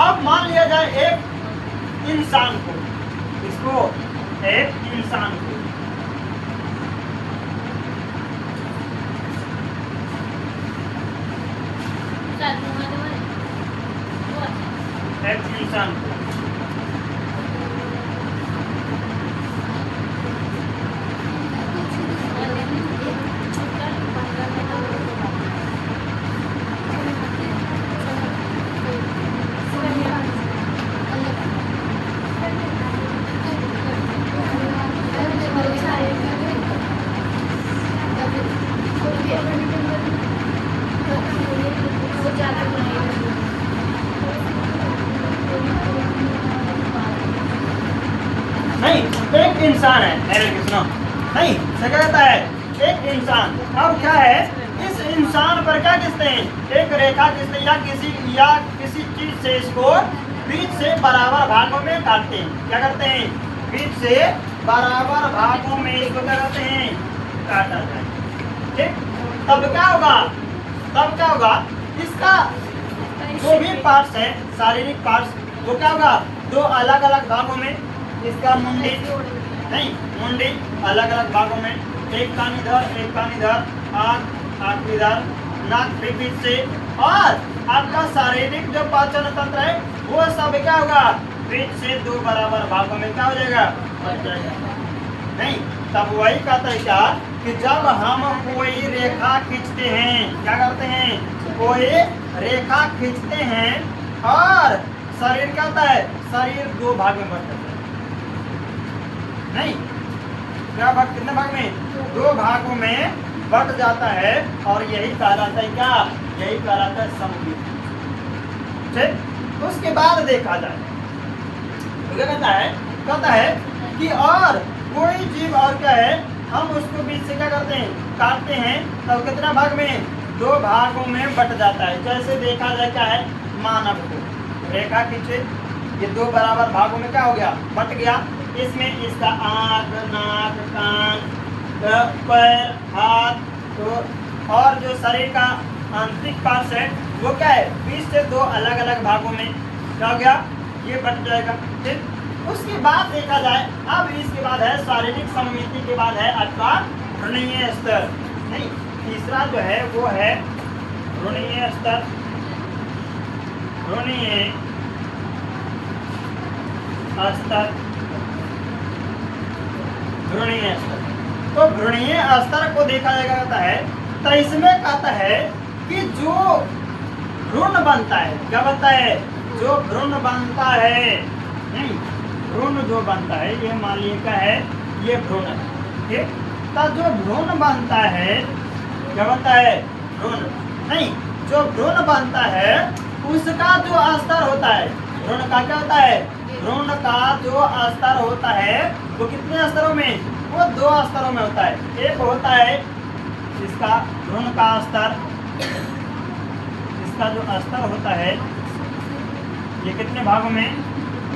Speaker 1: अब मान लिया जाए एक इंसान को, इसको एक इंसान को, एक इंसान को नहीं, एक इंसान है, मेरे सुनो, नहीं क्या कहता है? एक इंसान। अब क्या है? इस इंसान पर क्या खींचते हैं? एक रेखा खींचते हैं, या किसी चीज से इसको बीच से बराबर भागों में काटते हैं। क्या करते हैं? बीच से बराबर भागों में इसको क्या करते हैं? काटा जाए। ठीक, तब क्या होगा? तब क्या होगा? इसका जो भी पार्ट्स है, शारीरिक पार्ट्स, वो क्या होगा? दो अलग अलग भागों में, इसका मुंडी, नहीं मुंडी अलग अलग भागों में, एक कान इधर, एक कान इधर, आँख इधर, नाक भी बीच से, और आपका शारीरिक जो पाचन तंत्र है वो सब क्या होगा? बीच से दो बराबर भागों में क्या हो जाएगा? बट जाएगा। नहीं, तब वही कहता है क्या कि जब हम कोई रेखा खींचते हैं, क्या करते हैं? कोई रेखा खींचते हैं और शरीर क्या होता है? शरीर दो भाग में बट जाता है, नहीं क्या भाग? कितने भाग में? दो भागों में बट जाता है, और यही कहलाता है क्या? यही कहलाता है सममिति। ठीक, उसके बाद देखा जाए तो क्या कहता है? कहता है कि और कोई जीव और क्या है? हम उसको बीच से क्या करते हैं? काटते हैं, तब कितना भाग में? दो भागों में बट जाता है। जैसे देखा जाए क्या है? मानव को रेखा खींचे, ये दो बराबर भागों में क्या हो गया? बट गया। इसमें इसका आँख, नाक, कान, पैर, हाथ, तो और जो शरीर का आंतरिक पार्ट है वो क्या है? बीच से दो अलग अलग भागों में क्या हो गया? ये बट जाएगा। ठीक, उसके बाद देखा जाए, अब इसके बाद है शारीरिक सममिति के बाद है आपका भ्रूणीय स्तर। नहीं, तीसरा जो है वो है भ्रूणीय स्तर। भ्रूणीय स्तर, भ्रूणीय स्तर। तो भ्रूणीय स्तर को देखा जाता है, तो इसमें कहता है कि जो भ्रूण बनता है, क्या बनता है? जो भ्रूण बनता है, नहीं भ्रूण जो बनता है, ये मान लीजिए क्या है? ये भ्रूण है। ठीक, तो जो भ्रूण बनता है, क्या बनता है? भ्रूण। नहीं, जो भ्रूण बनता है उसका जो स्तर होता है, भ्रूण का क्या होता है? भ्रूण का जो स्तर होता है वो कितने स्तरों में? वो दो स्तरों में होता है। एक होता है इसका भ्रूण का स्तर, इसका जो स्तर होता है ये कितने भागों में?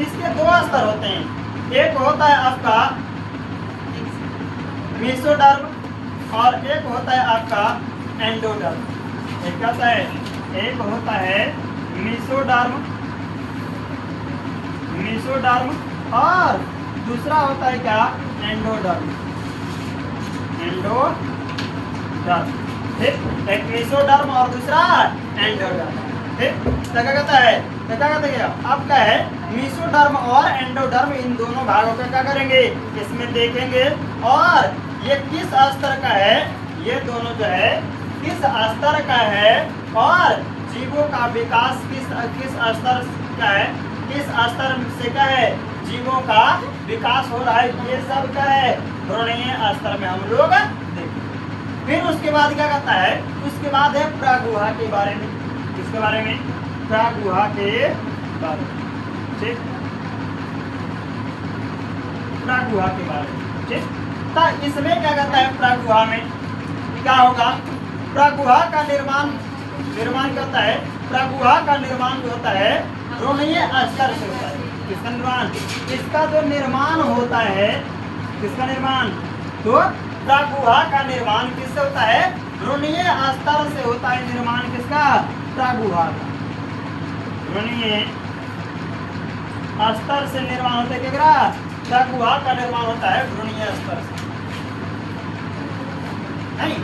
Speaker 1: इसके दो स्तर होते हैं। एक होता है आपका मेसोडर्म और एक होता है आपका एंडोडर्म। एक क्या होता है, एक होता है मेसोडर्म, मेसोडर्म, और दूसरा होता है क्या, एंडोडर्म, एंडोडर्म। ठीक, एक मेसोडर्म और दूसरा एंडोडर्म। ठीक, तो क्या कहता है, तो क्या कहते हैं, अब क्या है, मेसोडर्म और एंडोडर्म, इन दोनों भागों का क्या करेंगे, इसमें देखेंगे, और ये किस स्तर का है, ये दोनों जो है किस स्तर का है, और जीवों का विकास किस किस स्तर का है, किस स्तर से क्या है, जीवों का विकास हो रहा है, ये सब क्या है, भ्रूणीय स्तर में हम लोग देखेंगे। फिर उसके बाद क्या कहता है, उसके बाद है प्रागुहा के बारे में, किसके बारे में, प्रागुहा के बारे में। ठीक, प्रागुहा के बारे में। ठीक, तो इसमें क्या कहता है, प्रागुहा में क्या होगा, प्रागुहा का निर्माण करता है, प्रागुहा का निर्माण जो होता है भ्रूणीय स्तर से होता है। किसका निर्माण, इसका जो निर्माण होता है, किसका निर्माण, तो प्रागुहा का निर्माण किससे होता है, भ्रूणीय स्तर से होता है निर्माण, किसका, प्रागुहा का, भ्रूणीय स्तर से निर्माण होता है, क्या, प्रागुहा का निर्माण होता है भ्रूणीय स्तर से, नहीं।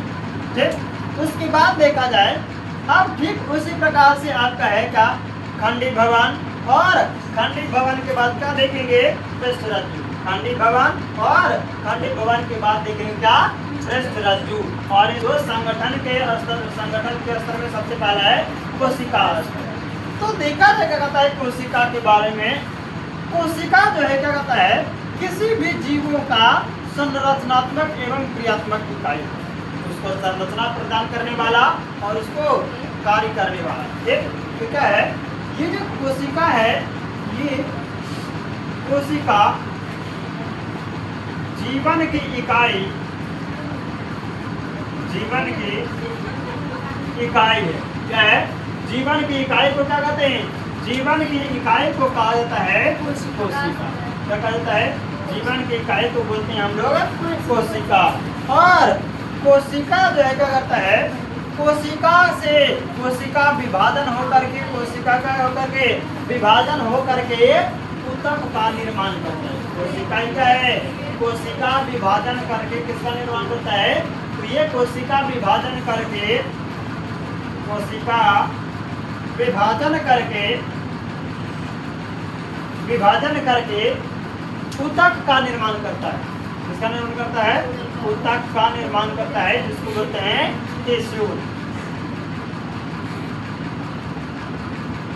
Speaker 1: ठीक, उसके बाद देखा जाए, अब ठीक उसी प्रकार से आपका है क्या, खंडी भवन, और खंडी भवन के बाद क्या देखेंगे, पृष्ठरज्जु, खंडी भवन, और खंडी भवन के बाद देखेंगे क्या, पृष्ठरज्जु। और ये दो संगठन के स्तर में सबसे पहला है कोशिका स्तर। तो देखा जाए क्या कहता है कोशिका के बारे में, कोशिका जो है क्या कहता है, किसी भी जीवों का संरचनात्मक एवं क्रियात्मक इकाई, उसको संरचना प्रदान करने वाला और उसको कार्य करने वाला। ठीक, तो क्या है, ये जो कोशिका है, ये कोशिका जीवन की इकाई, जीवन की इकाई है। क्या है, जीवन की इकाई को क्या कहते हैं, जीवन की इकाई को कहा जाता है कोशिका। क्या कहा जाता है, जीवन की इकाई को बोलते हैं हम लोग कोशिका। और कोशिका जो है क्या करता है, कोशिका से कोशिका विभाजन होकर के, कोशिका का होकर के विभाजन होकर के ऊतक का निर्माण करता है। कोशिका क्या है, कोशिका विभाजन करके किसका निर्माण करता है, तो ये कोशिका विभाजन करके, कोशिका विभाजन करके ऊतक का निर्माण करता है। किसका निर्माण करता है, ऊतक का निर्माण करता है, जिसको बोलते हैं टिश्यू।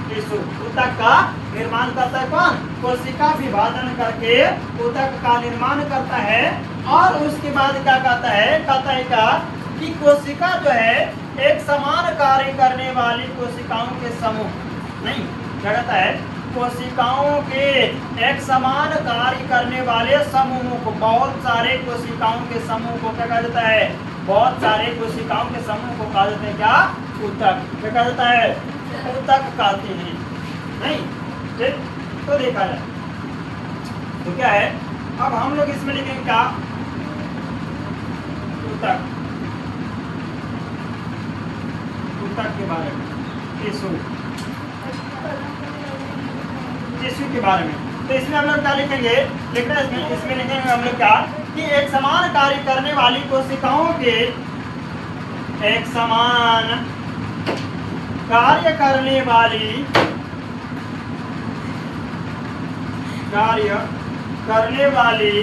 Speaker 1: टिश्यू, ऊतक का निर्माण करता है कौन, कोशिका विभाजन करके ऊतक का निर्माण करता है। और उसके बाद क्या कहता है क्या, कि कोशिका जो है एक समान कार्य करने वाली कोशिकाओं के समूह, नहीं, क्या कहता है, कोशिकाओं के एक समान कार्य करने वाले समूहों को, बहुत सारे कोशिकाओं के समूह को क्या कहा जाता है, बहुत सारे कोशिकाओं के समूह को कहा जाता है क्या, ऊतक। क्या कहा जाता है, ऊतक कहते हैं, नहीं। ठीक, तो देखा जाए तो क्या है, अब हम लोग इसमें लिखेंगे क्या, ऊतक, ऊतक के बारे में, टिश्यू, टिश्यू के बारे में। तो इसमें हम लोग क्या लिखेंगे, लिखना इसमें लिखेंगे हम लोग क्या, कि एक समान कार्य करने वाली कोशिकाओं के, एक समान कार्य करने वाली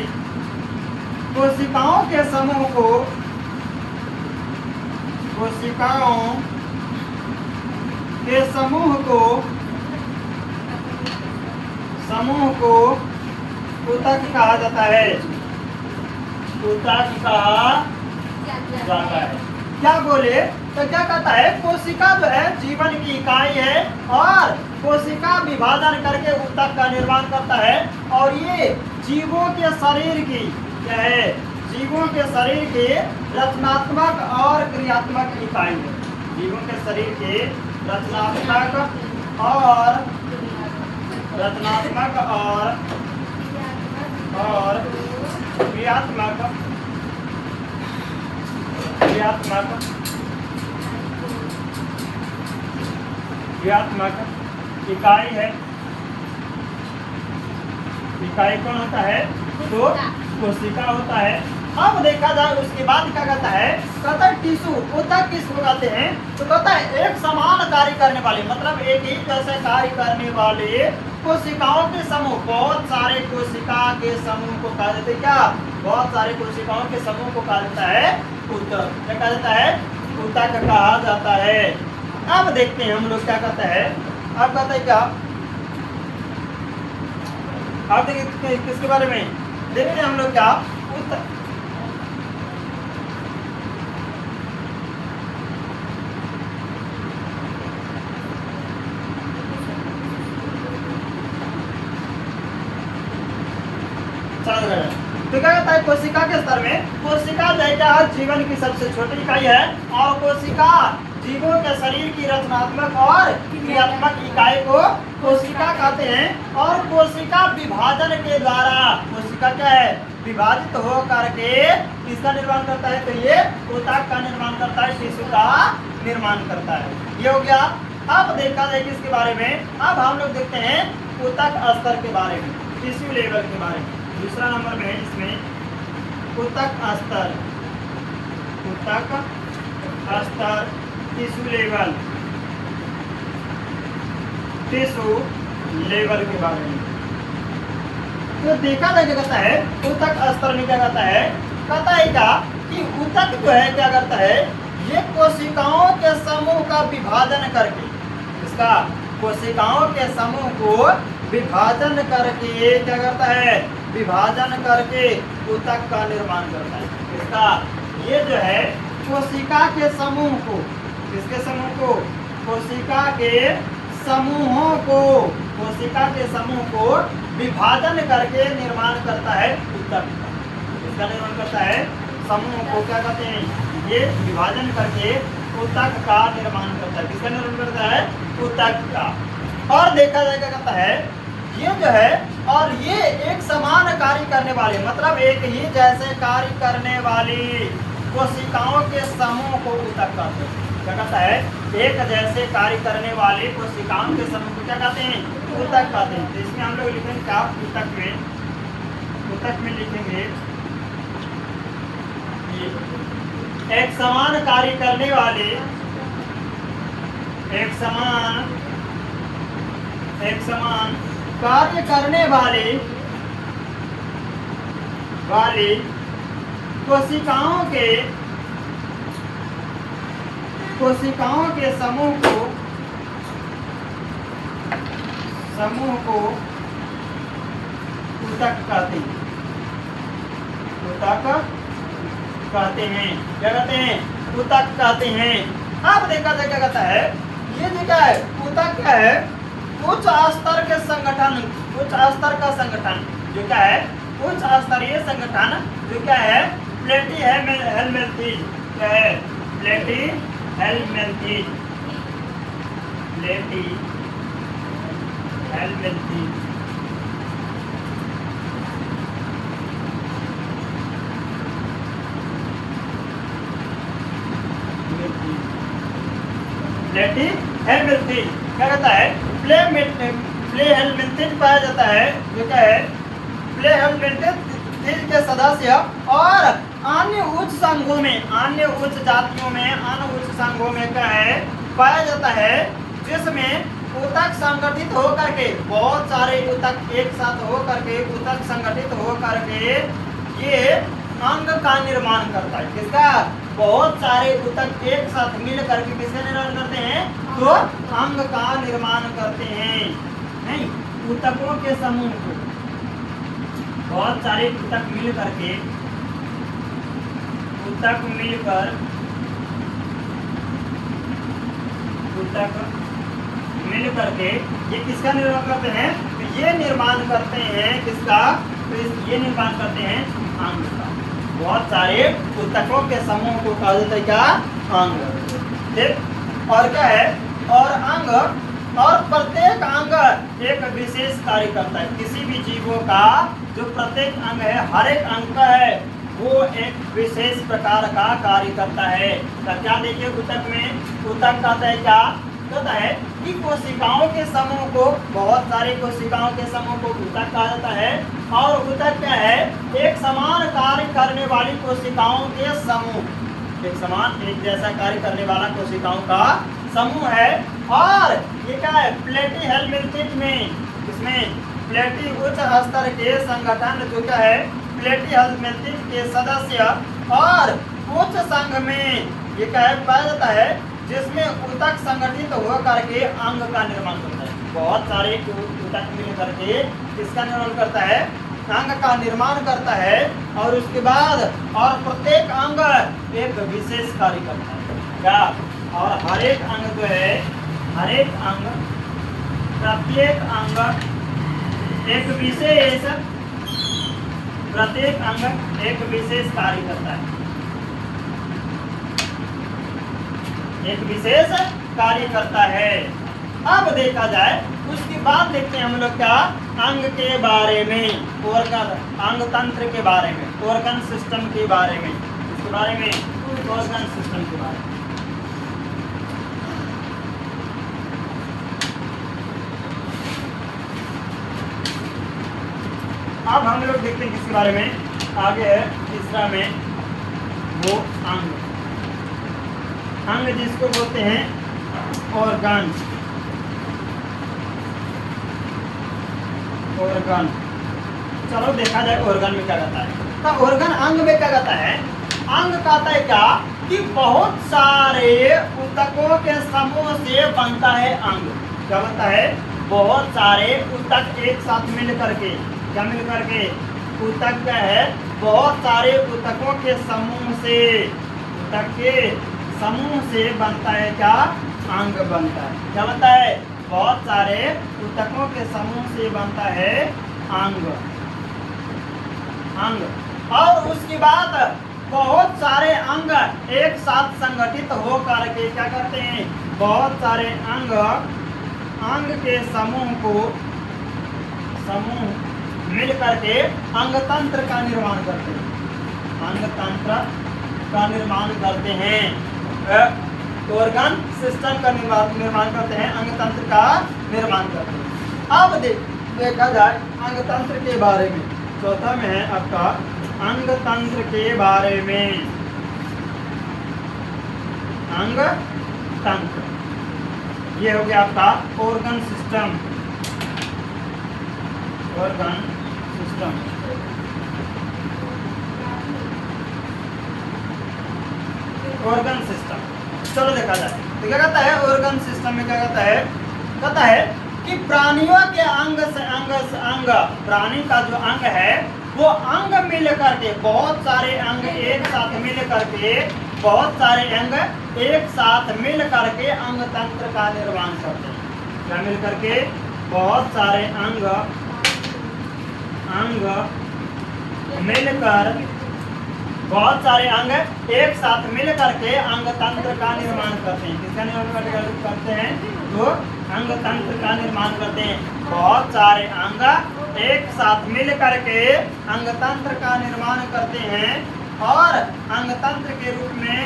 Speaker 1: कोशिकाओं के समूह को, कोशिकाओं के समूह को ऊतक कहा जाता है, ऊतक कहा जाता है। क्या बोले, तो क्या कहता है, कोशिका जो है जीवन की इकाई है, और कोशिका विभाजन करके ऊतक का निर्माण करता है, और ये जीवों के शरीर की, क्या है, जीवों के शरीर की रचनात्मक और क्रियात्मक इकाई है। जीवों के शरीर की रचनात्मक और क्रियात्मक क्रियात्मक इकाई है। इकाई कौन होता है? तो कोशिका होता है। अब देखा जाए उसके बाद क्या कहता है? कहता है टिश्यू। ऊतक किसको कहते हैं? तो कहता है एक समान कार्य करने वाले, मतलब एक ही जैसे कार्य करने वाले कोशिकाओं के समूह, बहुत सारे कोशिका के समूह को कहा जाता है क्या? बहुत सारे कोशिकाओं के समूह को कहा जाता है ऊतक। क्या कहा जाता है? ऊतक कहा जाता है। अब देखते हैं हम लोग क्या कहता है। अब कहता है क्या? आप देखिए किसके बारे में देखते हैं हम लोग क्या? ऊतक। तो क्या कहता है? कोशिका के स्तर में कोशिका जो है क्या? जीवन की सबसे छोटी इकाई है और कोशिका जीवों के शरीर की रचनात्मक और क्रियात्मक इकाई को कोशिका कहते हैं। और कोशिका विभाजन के द्वारा, कोशिका क्या है? विभाजित हो करके किसका निर्माण करता है? तो ये ऊतक का निर्माण करता है, टिश्यू का निर्माण करता है। ये हो गया। अब देखा जाए किसके बारे में? अब हम लोग देखते हैं ऊतक स्तर के बारे में, टिश्यू लेवल के बारे में। दूसरा नंबर में है इसमें ऊतक स्तर। ऊतक स्तर, टिश्यू लेवल, टिश्यू लेवल के बारे में तो देखा जाए क्या कहता है? ऊतक स्तर में क्या कहता है? कहता है क्या कि ऊतक जो है क्या करता है? ये कोशिकाओं के समूह का विभाजन करके, इसका कोशिकाओं के समूह को विभाजन करके क्या करता है? विभाजन करके ऊतक का निर्माण करता है। इसका ये जो है कोशिका के समूह को, किसके समूह को? कोशिका के समूहों को, कोशिका के समूह को विभाजन करके निर्माण करता है ऊतक का। इसका निर्माण करता है समूह को, क्या कहते हैं? ये विभाजन करके ऊतक का निर्माण करता है। किसका निर्माण करता है? ऊतक का। और देखा जाए क्या कहता है? ये जो है और ये एक समान कार्य करने वाले, मतलब एक ही जैसे कार्य करने वाली कोशिकाओं के समूह को ऊतक कहते हैं। क्या कहता है? एक जैसे कार्य करने वाले कोशिकाओं के समूह को क्या कहते हैं? ऊतक कहते हैं। तो इसमें हम लोग लिखेंगे क्या? ऊतक में लिखेंगे एक समान कार्य करने वाले, एक समान कार्य करने वाले कोशिकाओं के समूह को ऊतक कहते हैं। ऊतक कहते हैं। क्या कहते हैं? ऊतक कहते हैं। अब देखा जाए क्या कहता है? ये जो क्या है? ऊतक क्या है? उच्च स्तर के संगठन, उच्च स्तर का संगठन जो क्या है? उच्च स्तरीय संगठन जो क्या है? प्लेटी हेलमिंथेज। क्या है? प्लेटी हेलमिंथेज। प्लेटी हेलमिंथेज। प्लेटी हेलमिंथेज क्या कहता है? प्ले हेलमिंथेज पाया जाता है जो क्या है? प्ले हेलमिंथेज के सदस्य और अन्य उच्च संघों में, अन्य उच्च जातियों में, अन्य उच्च संघों में क्या है? पाया जाता है, जिसमें ऊतक संगठित होकर के, बहुत सारे ऊतक एक साथ होकर के, ऊतक संगठित होकर के ये अंग का निर्माण करता है। किसका? बहुत सारे ऊतक एक साथ मिल करके किसका निर्माण करते हैं? तो अंग का निर्माण करते हैं। नहीं, ऊतकों के समूह को बहुत सारे ऊतक मिल करके, ऊतक मिल करके ये किसका निर्माण करते हैं? तो ये निर्माण करते हैं किसका? तो ये निर्माण करते हैं अंग का। बहुत सारे ऊतकों के समूह को कहा जाता है क्या? अंग। ठीक। और क्या है? और अंग, और प्रत्येक अंग एक विशेष कार्य करता है। किसी भी जीवों का जो प्रत्येक अंग है, हर एक अंग का है, वो एक विशेष प्रकार का कार्य करता है। तो क्या देखिए ऊतक में, ऊतक कहता है क्या? कहता है कि बाकी कोशिकाओं के समूह को, बहुत सारी कोशिकाओं के समूह को ऊतक कहा जाता है। और ऊतक क्या है? एक समान कार्य करने वाली कोशिकाओं के समूह, एक समान एक जैसा कार्य करने वाला कोशिकाओं का समूह है। और ये क्या है? प्लेटीहेलमिन्थिक में, इसमें प्लेटी उच्च स्तर के संगठन जो क्या है प्लेटीहेलमिन्थिक के सदस्य और उच्च संघ में ये क्या है पाया जाता है, जिसमें ऊतक संगठित होकर के अंग का निर्माण करता है। बहुत सारे ऊतक मिल करके किसका निर्माण करता है? अंग का निर्माण करता है। और उसके बाद और प्रत्येक अंग एक विशेष कार्य करता है क्या? और हर एक अंग जो है, हर एक अंग, प्रत्येक अंग एक विशेष, प्रत्येक अंग एक विशेष कार्य करता है, एक विशेष कार्य करता है। अब देखा जाए उसके बाद देखते हैं हम लोग क्या अंग के बारे में, ऑर्गन, अंग तंत्र के बारे में, ऑर्गन सिस्टम के बारे में, इसके बारे में, ऑर्गन सिस्टम के बारे में। अब हम लोग देखते हैं किसके बारे में, आगे है तीसरा में वो अंग, अंग जिसको बोलते हैं ऑर्गन, ऑर्गन। चलो देखा जाए ऑर्गन में क्या कहता है। तो ऑर्गन अंग में क्या कहता है? अंग कहता है क्या कि बहुत सारे ऊतकों के समूह से बनता है अंग। क्या बनता है? बहुत सारे ऊतक एक साथ मिल करके, क्या मिल करके? ऊतक क्या है? बहुत सारे ऊतकों के समूह से, ऊतक के समूह से बनता है क्या? अंग बनता है। क्या बनता है? बहुत सारे ऊतकों के समूह से बनता है अंग, अंग। और उसके बाद बहुत सारे अंग एक साथ संगठित हो करके क्या करते हैं? बहुत सारे अंग, अंग के समूह को, समूह मिल करके अंग तंत्र का निर्माण करते हैं, अंग तंत्र का निर्माण करते हैं। ऑर्गन सिस्टम का निर्माण करते हैं, अंग तंत्र का निर्माण करते हैं। अब देखा जाए अंग तंत्र के बारे में, चौथा में है आपका अंग तंत्र के बारे में, अंग तंत्र। ये हो गया आपका organ system, organ system. Organ system चलो देखा जाए तो क्या कहता है ऑर्गन सिस्टम में? क्या कहता है कि प्राणियों के अंग से अंग, प्राणी का जो अंग है वो अंग मिल करके, बहुत सारे अंग एक साथ मिल करके, बहुत सारे अंग एक साथ मिल करके अंग तंत्र का निर्माण करते हैं। क्या मिल करके? बहुत सारे अंग, अंग मिलकर, बहुत सारे अंग एक साथ मिल करके अंग तंत्र का निर्माण करते हैं। किसका निर्माण करते हैं? तो अंग तंत्र का निर्माण करते हैं। बहुत सारे अंग एक साथ मिल करके अंग तंत्र का निर्माण करते हैं और अंग तंत्र के रूप में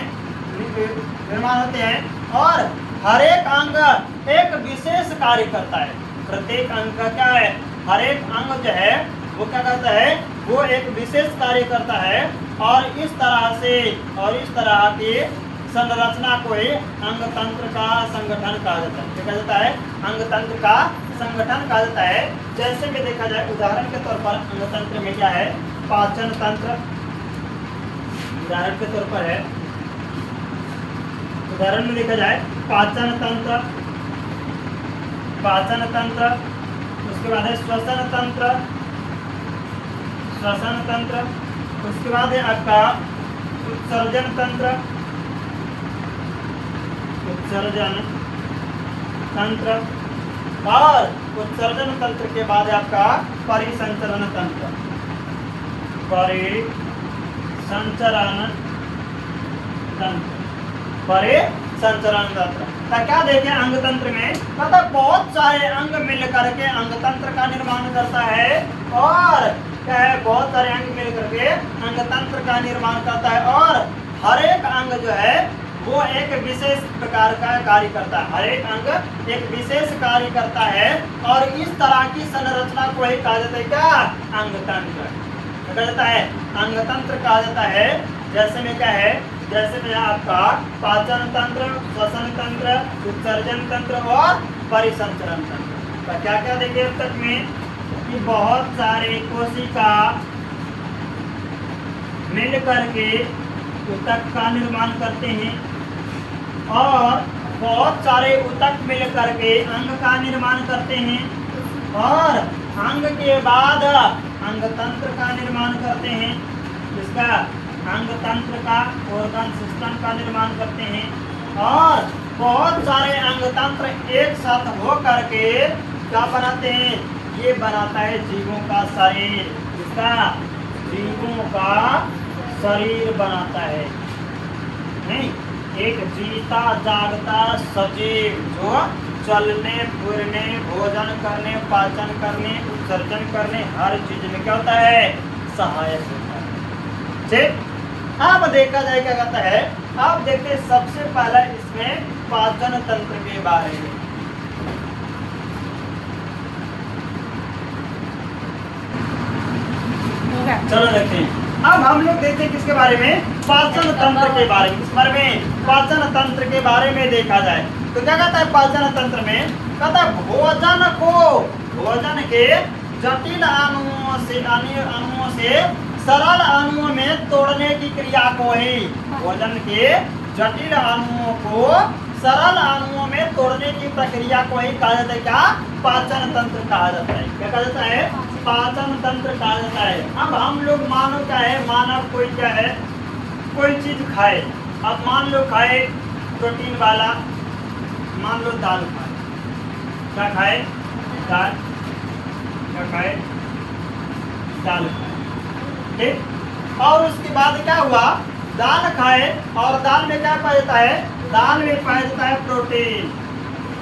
Speaker 1: निर्माण होते हैं। और हर एक अंग एक विशेष कार्य करता है। प्रत्येक अंग का क्या है? हर एक अंग जो है वो क्या करता है? वो एक विशेष कार्य करता है। और इस तरह से, और इस तरह की संरचना को ही अंग तंत्र का संगठन कहा जाता है। क्या कहा जाता है? अंग तंत्र का संगठन कहा जाता है। जैसे कि देखा जाए उदाहरण के तौर पर अंग तंत्र में क्या है? पाचन तंत्र उदाहरण के तौर पर है। उदाहरण में देखा जाए पाचन तंत्र, पाचन तंत्र, उसके बाद है श्वसन तंत्र, श्वसन तंत्र, उसके बाद है आपका उत्सर्जन तंत्र, उत्सर्जन तंत्र, और उत्सर्जन तंत्र के बाद आपका परिसंचरण तंत्र, परिसंचरण तंत्र, परिसंचरण तंत्र। तो क्या देखें अंग तंत्र में? मतलब बहुत सारे अंग मिल करके अंग तंत्र का निर्माण करता है। और क्या है? बहुत सारे अंग मिल करके अंग तंत्र का निर्माण करता है। और हर एक अंग जो है वो एक विशेष प्रकार का कार्य करता है। हर एक अंग एक विशेष कार्य करता है और इस तरह की संरचना को ही कहा जाता है क्या? अंगतंत्र। कहा जाता है अंगतंत्र कहा जाता है। जैसे में क्या है, जैसे में आपका पाचन तंत्र, श्वसन तंत्र, उत्सर्जन तंत्र और परिसंचरण तंत्र। तो क्या क्या देखे अब तक में कि बहुत सारे कोशिका मिल करके ऊतक का निर्माण करते हैं और बहुत सारे ऊतक मिल करके अंग का निर्माण करते हैं और अंग के बाद अंगतंत्र का निर्माण करते हैं। इसका अंगतंत्र का ऑर्गन सिस्टम का निर्माण करते हैं और बहुत सारे अंगतंत्र एक साथ हो करके क्या बनाते हैं? ये बनाता है जीवों का शरीर। इसका जीवों का शरीर बनाता है। नहीं, एक जीता जागता सजीव जो चलने फिरने, भोजन करने, पाचन करने, उत्सर्जन करने, हर चीज में क्या होता है? सहायक होता है। ठीक, अब देखा जाए क्या कहता है। अब देखते हैं सबसे पहला इसमें पाचन तंत्र के बारे में। चलो देखते हैं। अब हम लोग देखते हैं किसके बारे में? पाचन तंत्र के बारे में। किस बारे में? पाचन तंत्र के बारे में देखा जाए तो क्या कहता है पाचन तंत्र में? कहता है भोजन के जटिल अणुओं से सरल अणुओं में तोड़ने की क्रिया को ही, भोजन के जटिल अणुओं को सरल अणुओं में तोड़ने की प्रक्रिया को ही कहा जाता है क्या? पाचन तंत्र कहा जाता है। क्या कहा जाता है? पाचन तंत्र कहा जाता है। अब हम लोग मानो क्या है, मानव कोई क्या है, कोई चीज खाए। अब मान लो खाए प्रोटीन वाला, मान लो दाल खाए। क्या खाए? दाल। क्या खाए? दाल खाए। ठीक, और उसके बाद क्या हुआ? दाल खाए और दाल में क्या पाया जाता है? दाल में पाया जाता है प्रोटीन।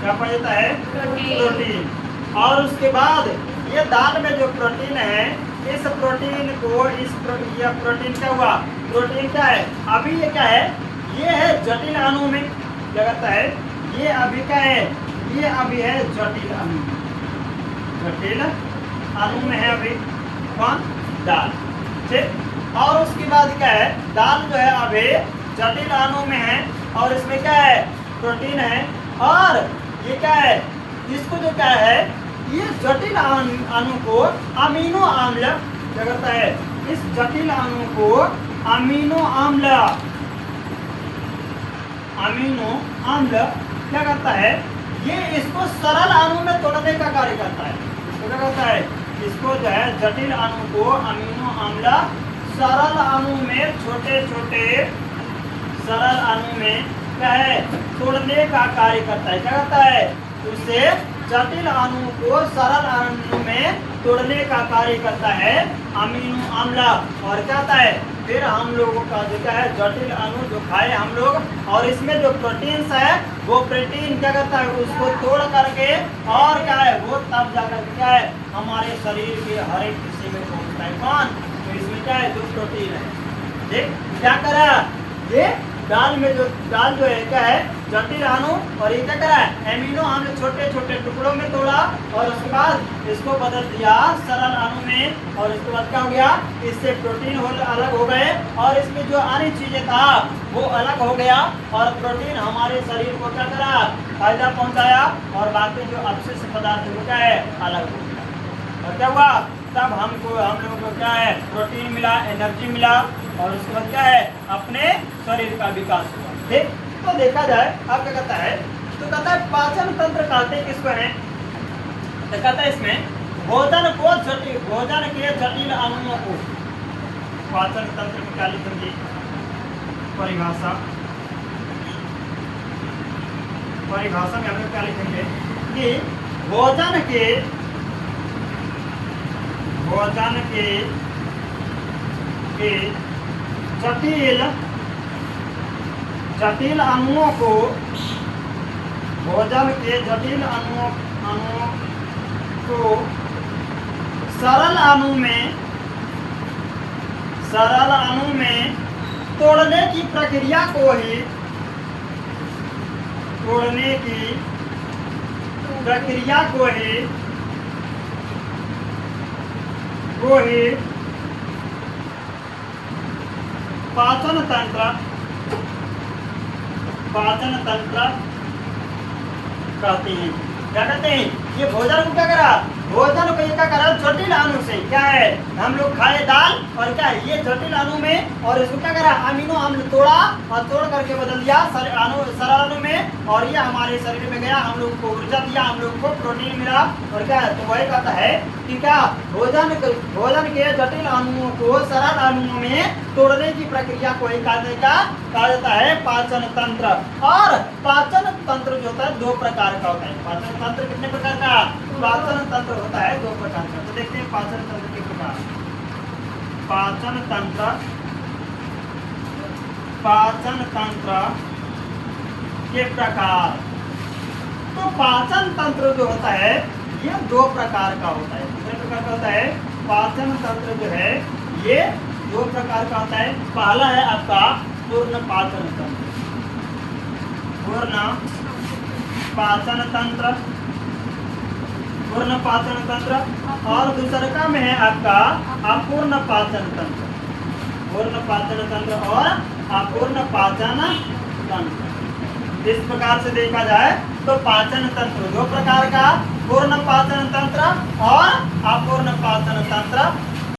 Speaker 1: क्या पाया जाता है? प्रोटीन। और उसके बाद ये दाल में जो प्रोटीन है, इस प्रोटीन को यह प्रोटीन क्या हुआ? प्रोटीन क्या है? अभी ये क्या है? ये है जटिल अणु में। क्या कहता है? ये अभी क्या है? ये अभी है जटिल अणु। जटिल अणु में है अभी कौन? दाल। ठीक, और उसके बाद क्या है? दाल जो है अभी जटिल अणु में है और इसमें क्या है? प्रोटीन है। और ये क्या है? इसको जो क्या है, ये जटिल अणु को अमीनो अम्ल क्या करता है? इस जटिल अणु को अमीनो अम्ल क्या करता है? ये इसको सरल अणु में तोड़ने का कार्य करता है। इसको क्या करता है? इसको जो है जटिल अणु को अमीनो अम्ल सरल अणु में, छोटे छोटे सरल अणु में क्या है? तोड़ने का कार्य करता है। क्या करता है? उसे जटिल अणु को सरल अणु में तोड़ने का कार्य करता है अमीनो अम्ल। और क्या होता है? फिर हम लोगों का जो क्या है जटिल अणु जो खाए हम लोग, और इसमें जो प्रोटीन्स है वो प्रोटीन क्या करता है? उसको तोड़ करके और क्या है वो तब जाकर क्या है हमारे शरीर के हर एक हिस्से में पहुंचता है। कौन? तो इसमें क्या है? जो प्रोटीन है। देख क्या करा ये दाल में, दाल जो है क्या है? जटिल अणु, और ये क्या करा है? एमिनो अम्ल छोटे छोटे टुकड़ों में तोड़ा और उसके बाद इसको बदल दिया सरल अणु में। और उसके बाद क्या हो गया? इससे प्रोटीन अलग हो गए और इसमें जो अन्य चीजें था वो अलग हो गया और प्रोटीन हमारे शरीर को क्या करा? फायदा पहुंचाया और बाकी जो अवशिष्ट पदार्थ वो क्या है? अलग हो गया। और क्या हुआ? तब हम लोगों को क्या है? प्रोटीन मिला, एनर्जी मिला और उसके बाद क्या है? अपने शरीर का विकास हुआ। ठीक, तो देखा जाए अब क्या कहता है? तो कहता है पाचन तंत्र कहते हैं किसको है? तो कहता है इसमें भोजन के जटिल अणुओं को, पाचन तंत्र में क्या लिखेंगे? परिभाषा में हम लोग क्या लिखेंगे कि भोजन के जटिल अणुओं को, भोजन के जटिल अणुओं को सरल अणु में तोड़ने की प्रक्रिया को ही तोड़ने की प्रक्रिया को ही पाचन तंत्र कहते हैं। क्या कहते हैं? ये भोजन को क्या करा? भोजन को ये क्या करा? जटिल अणु से क्या है, हम लोग खाए दाल और क्या है ये जटिल अणु में, और इसको क्या करा? अमीनो अम्ल तोड़ा और तोड़ करके बदल दिया सरल अणु में, और ये हमारे शरीर में गया, हम लोग को ऊर्जा दिया, हम लोग को प्रोटीन मिला। और क्या है? तो वही कहता है कि क्या भोजन के जटिल अणुओं को सरल अणुओं में तोड़ने की प्रक्रिया को ही कहा जाता है पाचन तंत्र। और पाचन तंत्र जो होता है दो प्रकार का होता है। पाचन तंत्र कितने प्रकार का? पाचन तंत्र होता है दो प्रकार का। तो देखते हैं पाचन तंत्र के प्रकार। पाचन तंत्र के प्रकार। तो पाचन तंत्र जो होता है ये दो प्रकार का होता है। कितने प्रकार का होता है? पाचन तंत्र जो है ये दो प्रकार का होता है। पहला है आपका पूर्ण पाचन तंत्र, पूर्ण पाचन तंत्र, और दूसरा में है आपका अपूर्ण पाचन तंत्र। पूर्ण पाचन तंत्र और अपूर्ण पाचन तंत्र। इस प्रकार से देखा जाए तो पाचन तंत्र दो प्रकार का, पूर्ण पाचन तंत्र और अपूर्ण पाचन तंत्र।